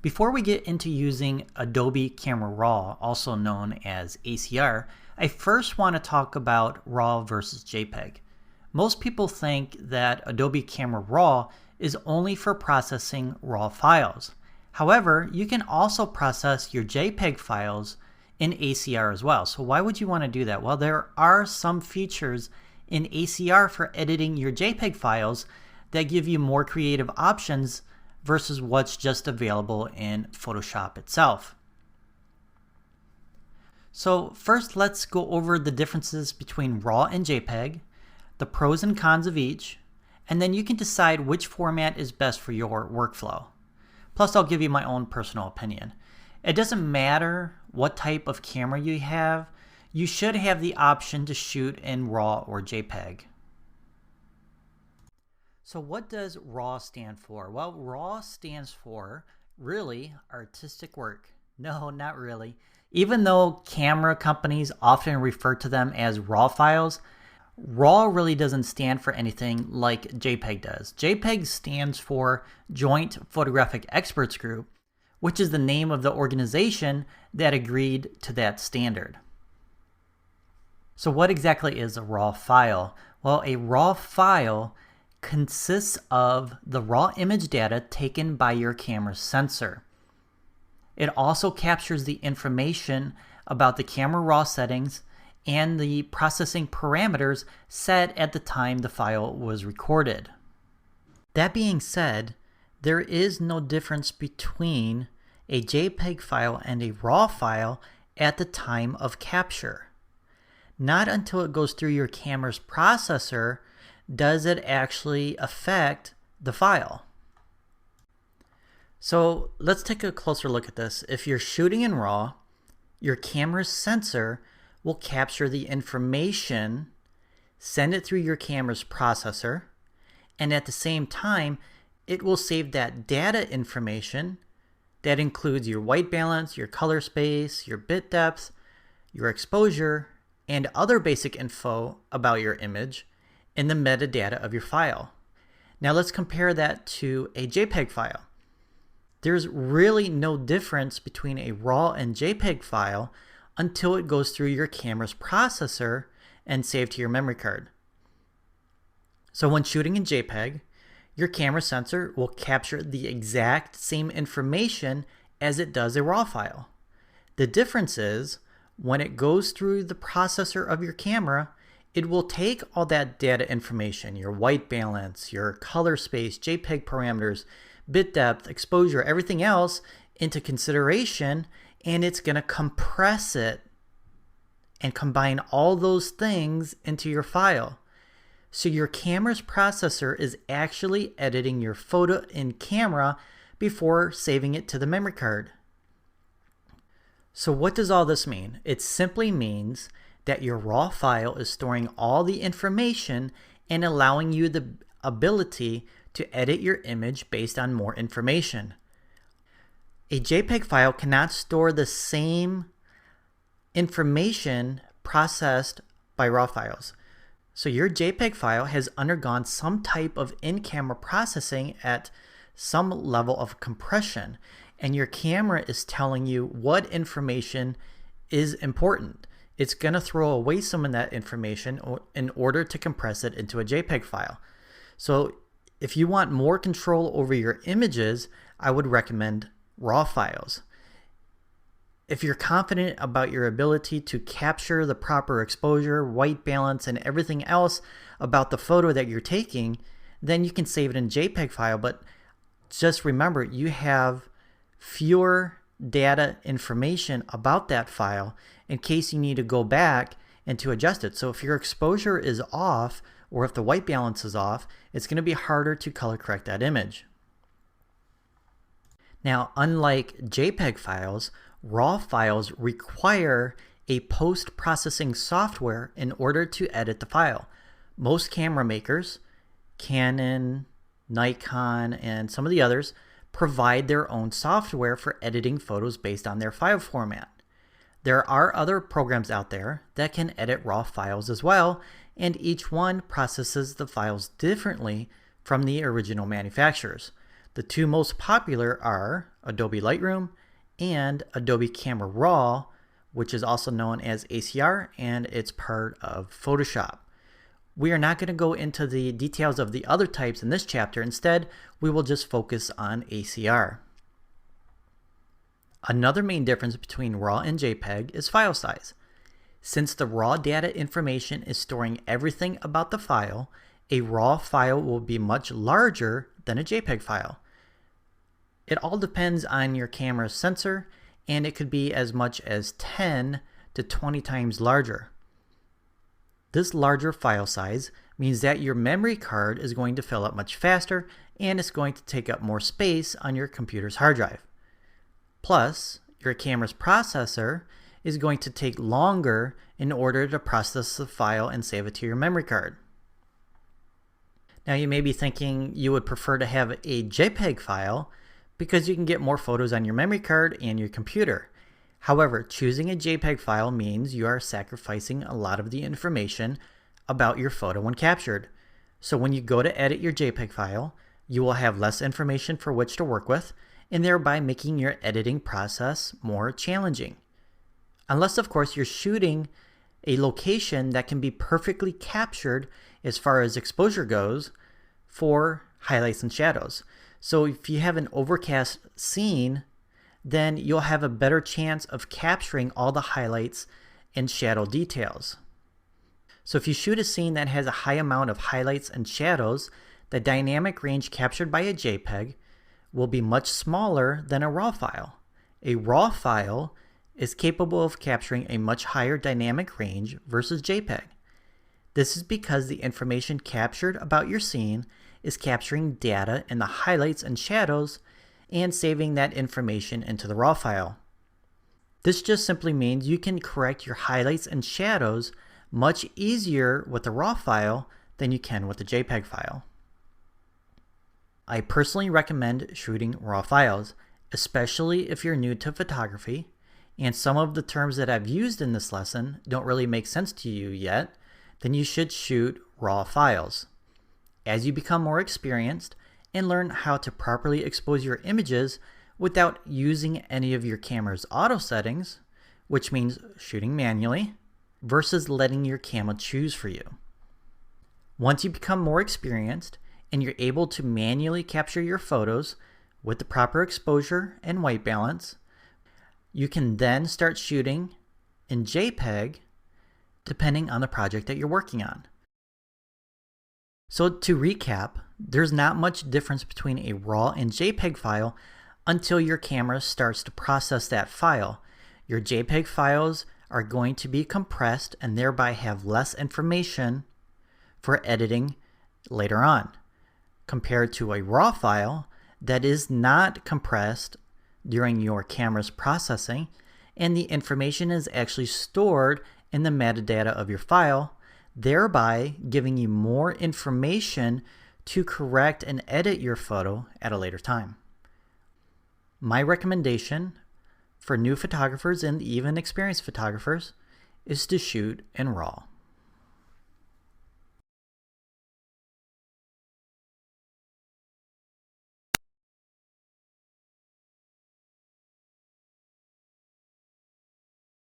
Before we get into using Adobe Camera Raw, also known as ACR, I first want to talk about RAW versus JPEG. Most people think that Adobe Camera Raw is only for processing RAW files. However, you can also process your JPEG files in ACR as well. So why would you want to do that? Well, there are some features in ACR for editing your JPEG files that give you more creative options versus what's just available in Photoshop itself. So first, let's go over the differences between RAW and JPEG, the pros and cons of each, and then you can decide which format is best for your workflow. Plus, I'll give you my own personal opinion. It doesn't matter what type of camera you have, you should have the option to shoot in RAW or JPEG. So what does RAW stand for? Well, RAW stands for really artistic work. No, not really. Even though camera companies often refer to them as RAW files, RAW really doesn't stand for anything like JPEG does. JPEG stands for Joint Photographic Experts Group, which is the name of the organization that agreed to that standard. So what exactly is a RAW file? Well, a RAW file consists of the raw image data taken by your camera's sensor. It also captures the information about the camera raw settings and the processing parameters set at the time the file was recorded. That being said, there is no difference between a JPEG file and a RAW file at the time of capture. Not until it goes through your camera's processor does it actually affect the file. So let's take a closer look at this. If you're shooting in RAW, your camera's sensor will capture the information, send it through your camera's processor, and at the same time, it will save that data information that includes your white balance, your color space, your bit depth, your exposure, and other basic info about your image in the metadata of your file. Now let's compare that to a JPEG file. There's really no difference between a RAW and JPEG file until it goes through your camera's processor and saved to your memory card. So when shooting in JPEG, your camera sensor will capture the exact same information as it does a RAW file. The difference is when it goes through the processor of your camera, it will take all that data information, your white balance, your color space, JPEG parameters, bit depth, exposure, everything else into consideration, and it's going to compress it and combine all those things into your file. So your camera's processor is actually editing your photo in camera before saving it to the memory card. So what does all this mean? It simply means that your RAW file is storing all the information and allowing you the ability to edit your image based on more information. A JPEG file cannot store the same information processed by RAW files. So your JPEG file has undergone some type of in-camera processing at some level of compression, and your camera is telling you what information is important. It's going to throw away some of that information in order to compress it into a JPEG file. So if you want more control over your images, I would recommend RAW files. If you're confident about your ability to capture the proper exposure, white balance, and everything else about the photo that you're taking, then you can save it in JPEG file. But just remember, you have fewer data information about that file in case you need to go back and to adjust it. So if your exposure is off or if the white balance is off, it's going to be harder to color correct that image. Now, unlike JPEG files, RAW files require a post-processing software in order to edit the file. Most camera makers, Canon, Nikon, and some of the others, provide their own software for editing photos based on their file format. There are other programs out there that can edit RAW files as well, and each one processes the files differently from the original manufacturers. The two most popular are Adobe Lightroom and Adobe Camera Raw, which is also known as ACR, and it's part of Photoshop. We are not going to go into the details of the other types in this chapter. Instead, we will just focus on ACR. Another main difference between RAW and JPEG is file size. Since the raw data information is storing everything about the file, a RAW file will be much larger than a JPEG file. It all depends on your camera's sensor, and it could be as much as 10 to 20 times larger. This larger file size means that your memory card is going to fill up much faster, and it's going to take up more space on your computer's hard drive. Plus, your camera's processor is going to take longer in order to process the file and save it to your memory card. Now you may be thinking you would prefer to have a JPEG file because you can get more photos on your memory card and your computer. However, choosing a JPEG file means you are sacrificing a lot of the information about your photo when captured. So when you go to edit your JPEG file, you will have less information for which to work with, and thereby making your editing process more challenging. Unless, of course, you're shooting a location that can be perfectly captured as far as exposure goes for highlights and shadows. So if you have an overcast scene, then you'll have a better chance of capturing all the highlights and shadow details. So if you shoot a scene that has a high amount of highlights and shadows, the dynamic range captured by a JPEG will be much smaller than a RAW file. A RAW file is capable of capturing a much higher dynamic range versus JPEG. This is because the information captured about your scene is capturing data in the highlights and shadows and saving that information into the RAW file. This just simply means you can correct your highlights and shadows much easier with the RAW file than you can with the JPEG file. I personally recommend shooting RAW files, especially if you're new to photography and some of the terms that I've used in this lesson don't really make sense to you yet, then you should shoot RAW files. As you become more experienced and learn how to properly expose your images without using any of your camera's auto settings, which means shooting manually, versus letting your camera choose for you. Once you become more experienced and you're able to manually capture your photos with the proper exposure and white balance, you can then start shooting in JPEG depending on the project that you're working on. So to recap, there's not much difference between a RAW and JPEG file until your camera starts to process that file. Your JPEG files are going to be compressed and thereby have less information for editing later on, compared to a RAW file that is not compressed during your camera's processing, and the information is actually stored in the metadata of your file, thereby giving you more information to correct and edit your photo at a later time. My recommendation for new photographers and even experienced photographers is to shoot in RAW.